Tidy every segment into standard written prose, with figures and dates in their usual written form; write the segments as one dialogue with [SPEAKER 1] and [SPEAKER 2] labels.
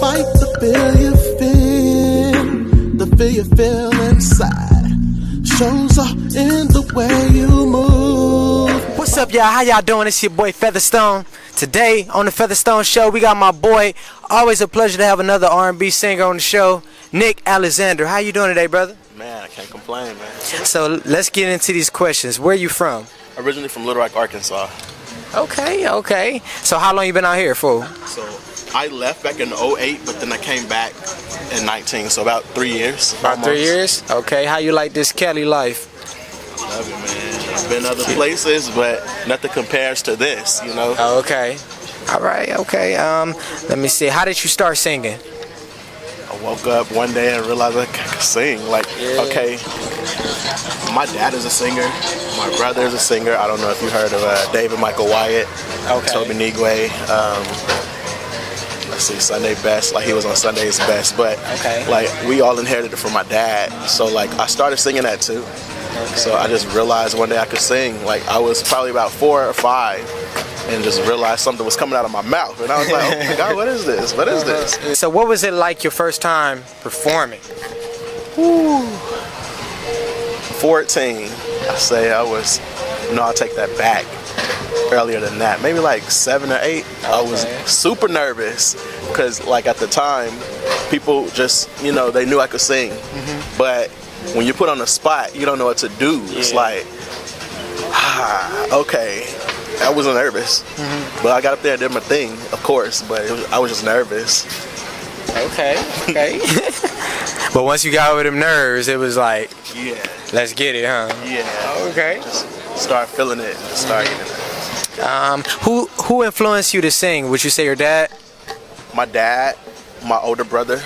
[SPEAKER 1] fight the fear you feel, the fear you feel inside. Shows up in the way you move.
[SPEAKER 2] What's up, y'all? How y'all doing? It's your boy Featherstone. Today on the Featherstone Show, we got my boy. Always a pleasure to have another R&B singer on the show, Nyk Alexzander. How you doing today, brother?
[SPEAKER 3] Man, I can't complain, man.
[SPEAKER 2] So let's get into these questions. Where you from?
[SPEAKER 3] Originally from Little Rock, Arkansas.
[SPEAKER 2] Okay. So how long you been out here for?
[SPEAKER 3] So I left back in 08, but then I came back in 19, so about 3 years.
[SPEAKER 2] About 3 years? Okay. How you like this Cali life?
[SPEAKER 3] Love it, man. I've been other places, but nothing compares to this, you know?
[SPEAKER 2] Okay. All right, okay. Let me see. How did you start singing?
[SPEAKER 3] I woke up one day and realized I could sing. Okay, my dad is a singer. My brother is a singer. I don't know if you heard of David Michael Wyatt, Toby Nigwe. Let's see, Sunday Best. Like, he was on Sunday's Best. But, we all inherited it from my dad. So, I started singing that, too. So I just realized one day I could sing. I was probably about 4 or 5 and just realized something was coming out of my mouth. And I was like, oh my God, what is this? What is this?
[SPEAKER 2] So what was it like your first time performing?
[SPEAKER 3] 14. I say I was, no, I'll take that back. Earlier than that, maybe 7 or 8. I was super nervous because at the time, people just, they knew I could sing. But when you're put on the spot, you don't know what to do. It's okay. I was nervous, but I got up there and did my thing, of course, but I was just nervous.
[SPEAKER 2] Okay. But once you got over them nerves, it was like, let's get it, huh?
[SPEAKER 3] Yeah.
[SPEAKER 2] Okay.
[SPEAKER 3] Just start feeling it. Start getting it.
[SPEAKER 2] Who influenced you to sing? Would you say your dad?
[SPEAKER 3] My dad, my older brother,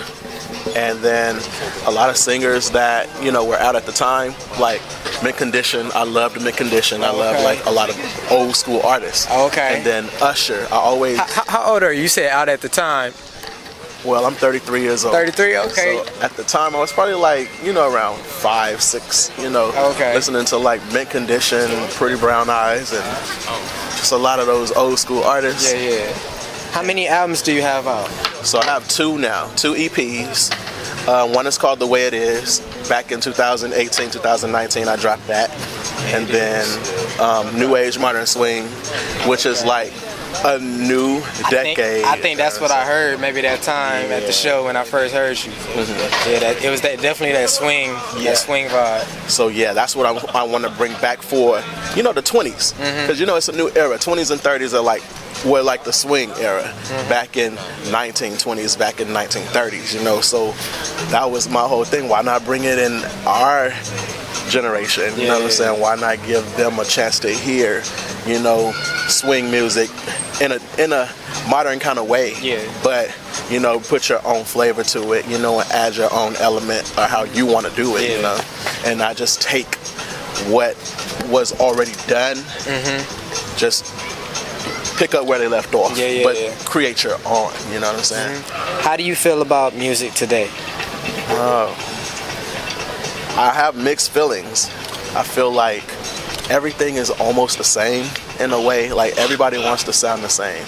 [SPEAKER 3] and then a lot of singers that were out at the time, like Mint Condition. I loved Mint Condition. I love a lot of old school artists. And then Usher. I always.
[SPEAKER 2] How old are you? You said out at the time.
[SPEAKER 3] Well, I'm 33 years old.
[SPEAKER 2] 33, okay.
[SPEAKER 3] So at the time, I was probably around 5, 6, listening to Mint Condition, Pretty Brown Eyes, and just a lot of those old school artists.
[SPEAKER 2] Yeah. How many albums do you have out?
[SPEAKER 3] So I have 2 now, 2 EPs. One is called The Way It Is. Back in 2018, 2019, I dropped that. And then New Age Modern Swing, which is a new decade.
[SPEAKER 2] I think that's what I heard maybe that time at the show when I first heard you. Yeah, it was definitely that swing, that swing vibe.
[SPEAKER 3] So that's what I want to bring back for, the 20s. Because it's a new era. 20s and 30s are were the swing era back in 1920s, back in 1930s, so that was my whole thing. Why not bring it in our generation? You know what I'm saying? Why not give them a chance to hear, swing music in a modern kind of way? But put your own flavor to it, and add your own element or how you want to do it, and not just take what was already done, just pick up where they left off, but create your own, you know what I'm saying?
[SPEAKER 2] How do you feel about music today?
[SPEAKER 3] I have mixed feelings. I feel like everything is almost the same in a way. Everybody wants to sound the same.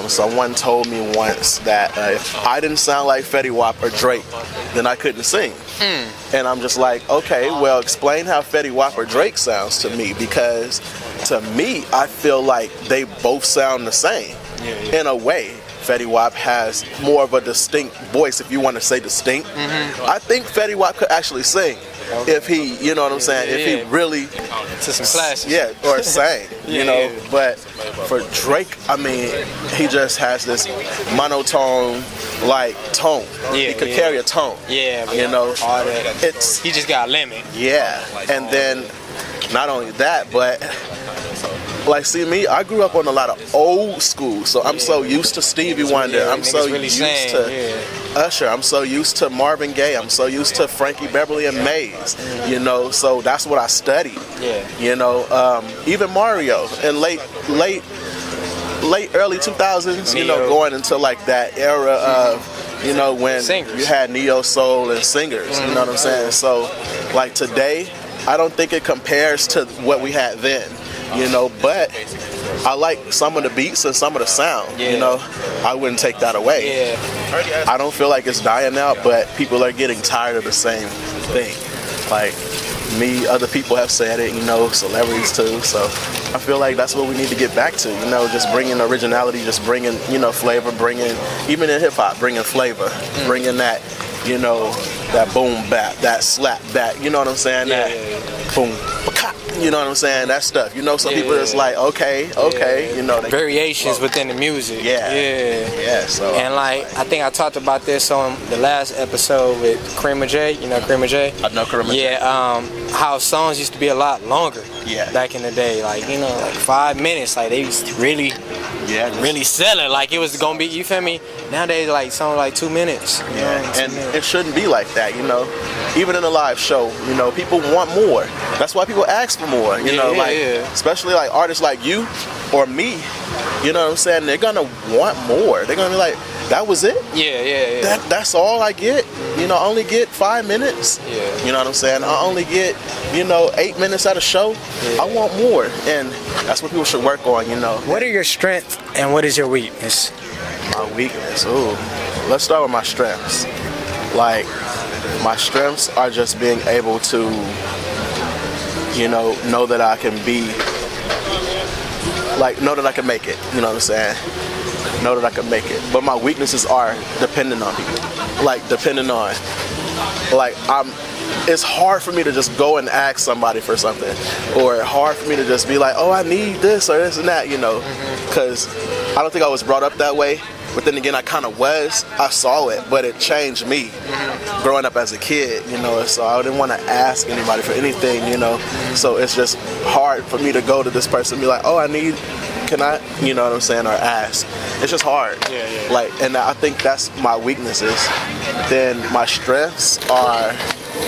[SPEAKER 3] Someone told me once that if I didn't sound like Fetty Wap or Drake, then I couldn't sing. And I'm just like, okay, well, explain how Fetty Wap or Drake sounds to me, because to me, I feel like they both sound the same in a way. Fetty Wap has more of a distinct voice, if you want to say distinct. I think Fetty Wap could actually sing if he, you know what I'm saying, if he really
[SPEAKER 2] to some classes.
[SPEAKER 3] Or sang, But for Drake, I mean, he just has this monotone tone. He could carry a tone.
[SPEAKER 2] All that. He just got a limit.
[SPEAKER 3] And then not only that, but see me, I grew up on a lot of old school, so I'm so used to Stevie Wonder, I'm so used to Usher, I'm so used to Marvin Gaye, I'm so used to Frankie Beverly and Mays, so that's what I studied. Even Mario in late early 2000s, going into that era of when
[SPEAKER 2] singers.
[SPEAKER 3] You had neo soul and singers, you know what I'm saying? So today, I don't think it compares to what we had then. But I like some of the beats and some of the sound.
[SPEAKER 2] Yeah.
[SPEAKER 3] You know, I wouldn't take that away.
[SPEAKER 2] Yeah.
[SPEAKER 3] I don't feel like it's dying out, but people are getting tired of the same thing. Like me, other people have said it, you know, celebrities too. So I feel like that's what we need to get back to, you know, just bringing originality, just bringing, you know, flavor, bringing, even in hip hop, bringing flavor, bringing that, you know, that boom bap, that slap back, you know what I'm saying?
[SPEAKER 2] Yeah,
[SPEAKER 3] That boom, you know what I'm saying? That stuff. You know, some people is like, okay, you know. They
[SPEAKER 2] variations within the music. Yeah.
[SPEAKER 3] So
[SPEAKER 2] and like, I think I talked about this on the last episode with Creamer J. You know Creamer J?
[SPEAKER 3] I know Creamer J.
[SPEAKER 2] Yeah, how songs used to be a lot longer.
[SPEAKER 3] Yeah.
[SPEAKER 2] Back in the day, like, you know, like 5 minutes, like they used to really sell it. Like it was gonna be, you feel me? Nowadays, like songs like 2 minutes. You know,
[SPEAKER 3] and it shouldn't be like that, you know. Even in a live show, you know, people want more. That's why people ask for more, you know, especially like artists like you or me, you know what I'm saying? They're gonna want more. They're gonna be like, that was it?
[SPEAKER 2] Yeah.
[SPEAKER 3] That's all I get? You know, I only get 5 minutes?
[SPEAKER 2] Yeah.
[SPEAKER 3] You know what I'm saying? I only get, you know, 8 minutes at a show? Yeah. I want more. And that's what people should work on, you know.
[SPEAKER 2] What are your strengths and what is your weakness?
[SPEAKER 3] My weakness, ooh. Let's start with my strengths. Like, my strengths are just being able to, you know that I can be, like, know that I can make it, you know what I'm saying? Know that I can make it. But my weaknesses are depending on people. Like, it's hard for me to just go and ask somebody for something. Or hard for me to just be like, oh, I need this or this and that, you know. Because I don't think I was brought up that way. But then again, I kind of was. I saw it, but it changed me growing up as a kid, you know. So I didn't want to ask anybody for anything, you know. So it's just hard for me to go to this person and be like, oh, can I, you know what I'm saying, or ask. It's just hard.
[SPEAKER 2] Yeah.
[SPEAKER 3] Like, and I think that's my weaknesses. Then my strengths are,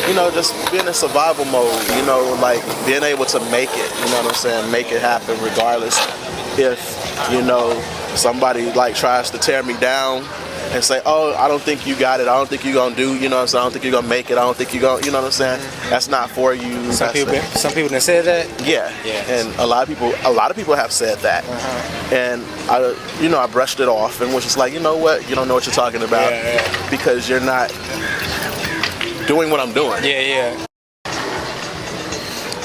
[SPEAKER 3] you know, just being in survival mode, you know, like being able to make it, you know what I'm saying, make it happen regardless if, you know, somebody like tries to tear me down and say, oh, I don't think you got it, I don't think you're gonna do, you know what I'm saying, I don't think you're gonna make it, I don't think you're gonna, you know what I'm saying, that's not for you.
[SPEAKER 2] Some people done said that?
[SPEAKER 3] Yeah. And a lot of people have said that. And I brushed it off and was just like, you know what, you don't know what you're talking about because you're not doing what I'm doing.
[SPEAKER 2] Yeah.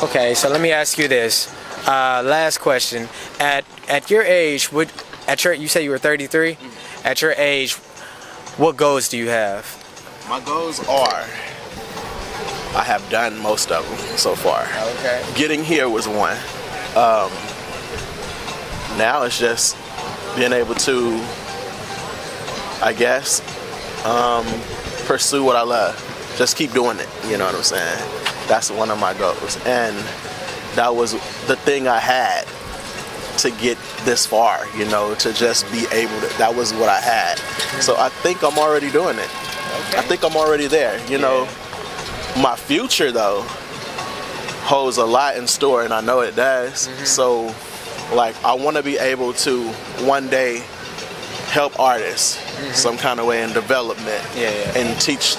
[SPEAKER 2] Okay, so let me ask you this. Last question. At your age, you say you were 33? At your age, what goals do you have?
[SPEAKER 3] My goals are, I have done most of them so far.
[SPEAKER 2] Okay.
[SPEAKER 3] Getting here was one. Now it's just being able to, I guess, pursue what I love. Just keep doing it, you know what I'm saying? That's one of my goals. And that was the thing I had to get this far, you know, to just be able to, that was what I had. So I think I'm already doing it. Okay. I think I'm already there, you know. My future, though, holds a lot in store, and I know it does. So, like, I want to be able to one day help artists some kind of way in development and teach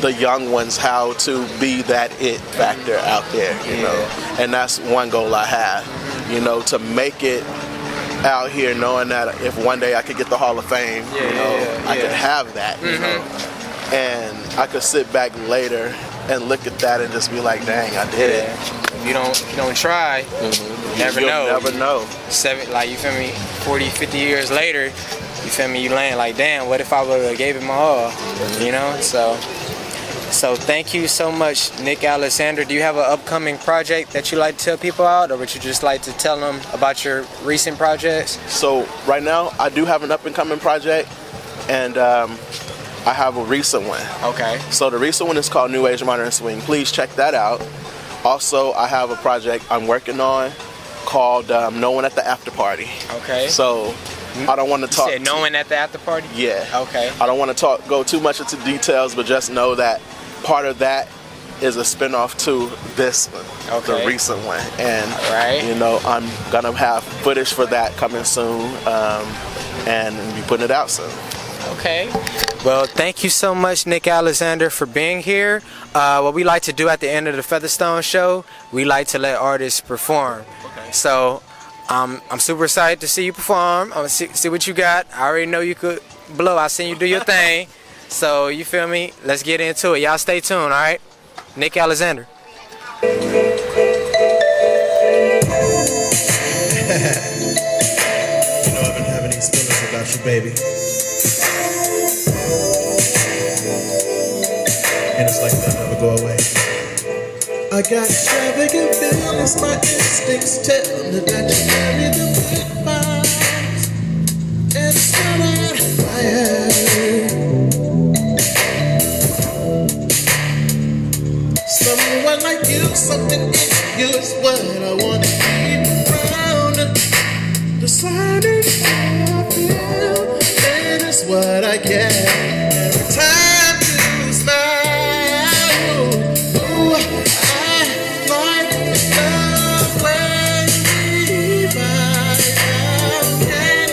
[SPEAKER 3] the young ones how to be that it factor out there, you know. And that's one goal I have, you know, to make it out here knowing that if one day I could get the Hall of Fame, I could have that, you know. And I could sit back later and look at that and just be like, dang, I did it.
[SPEAKER 2] If you don't try, you never know. Like, you feel me, 40, 50 years later, you feel me, you land like, damn, what if I would have gave it my all, you know? So thank you so much, Nyk Alexzander. Do you have an upcoming project that you like to tell people about, or would you just like to tell them about your recent projects? So right now, I do have an up-and-coming project, and I have a recent one. Okay. So the recent one is called New Age Modern Swing. Please check that out. Also, I have a project I'm working on called No One at the After Party. Okay. So I don't want to talk. You said No One at the After Party? Yeah. Okay. I don't want to go too much into details, but just know that part of that is a spinoff to this one, the recent one. And, you know, I'm going to have footage for that coming soon and be putting it out soon. Okay. Well, thank you so much, Nyk Alexzander, for being here. What we like to do at the end of the Featherstone show, we like to let artists perform. Okay. So I'm super excited to see you perform. I'm gonna see what you got. I already know you could blow. I seen you do your thing. So you feel me? Let's get into it. Y'all stay tuned, all right? Nyk Alexzander.
[SPEAKER 1] You know I've been having these feelings about you, baby. And it's like they'll never go away. I got extravagant feelings, my instincts tell me that you carry the big vibes. And it's what I am. Someone like you, something in you is what I want to keep around. Deciding how I feel, and it's what I get every time you smile. Ooh, I like the way we vibe. Can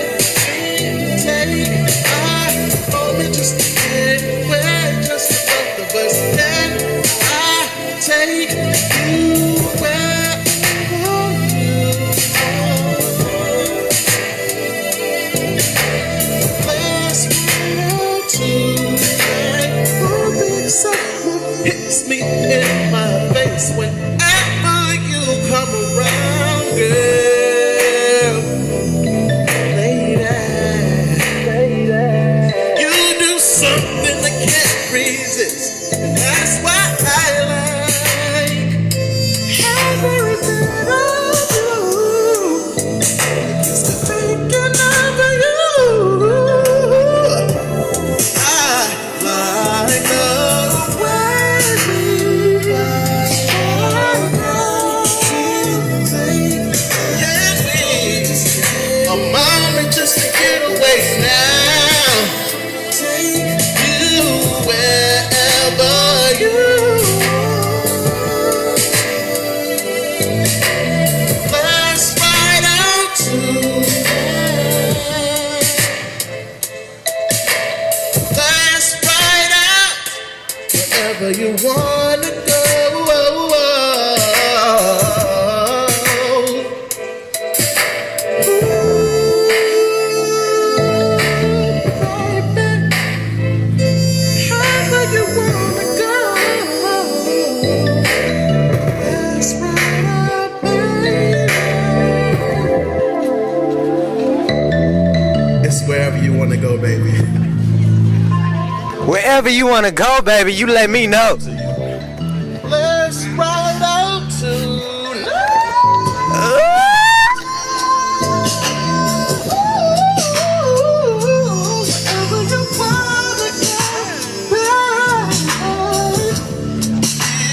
[SPEAKER 1] take our moment just to get away, just the both of us. Can I take you where you hits me in my face whenever you come around, girl. Lady, you do something I can't resist. That's why I like every bit of you. Just thinking of you. I like the way we vibe. A moment just to get away now. Take you wherever you want. Let's ride out tonight. Let's ride out wherever you wanna go. Wherever you wanna go. Let's ride out, baby. It's wherever you wanna go, baby.
[SPEAKER 2] Wherever you want to go, baby, you let me know.
[SPEAKER 1] Let's ride out tonight. Wherever you wanna go,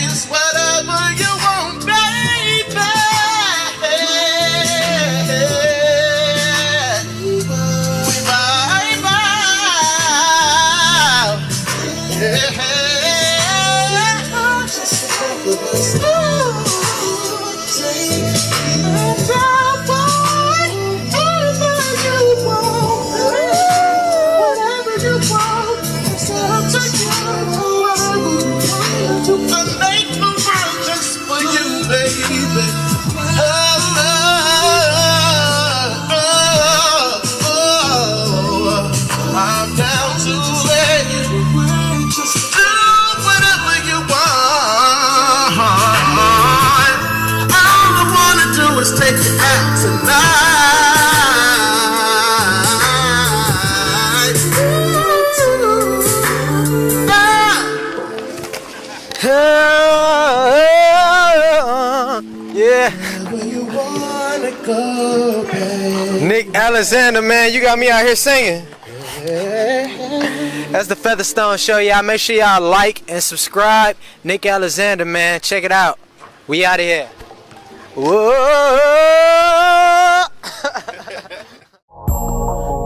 [SPEAKER 1] it's whatever you want, baby. We vibe out. Yeah. I'm down to let you do whatever you want. All I wanna do is take you out tonight.
[SPEAKER 2] Yeah.
[SPEAKER 1] Wherever you wanna go, babe.
[SPEAKER 2] Nyk Alexzander, man, you got me out here singing. That's the Featherstone Show, y'all. Make sure y'all like and subscribe. Nyk Alexzander, man. Check it out. We out of here. Whoa.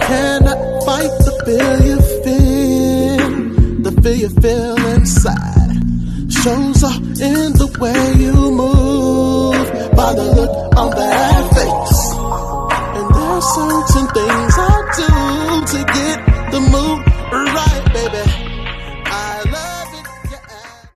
[SPEAKER 1] Cannot fight the feel you feel, the feel you feel inside. Shows up in the way you move, by the look on that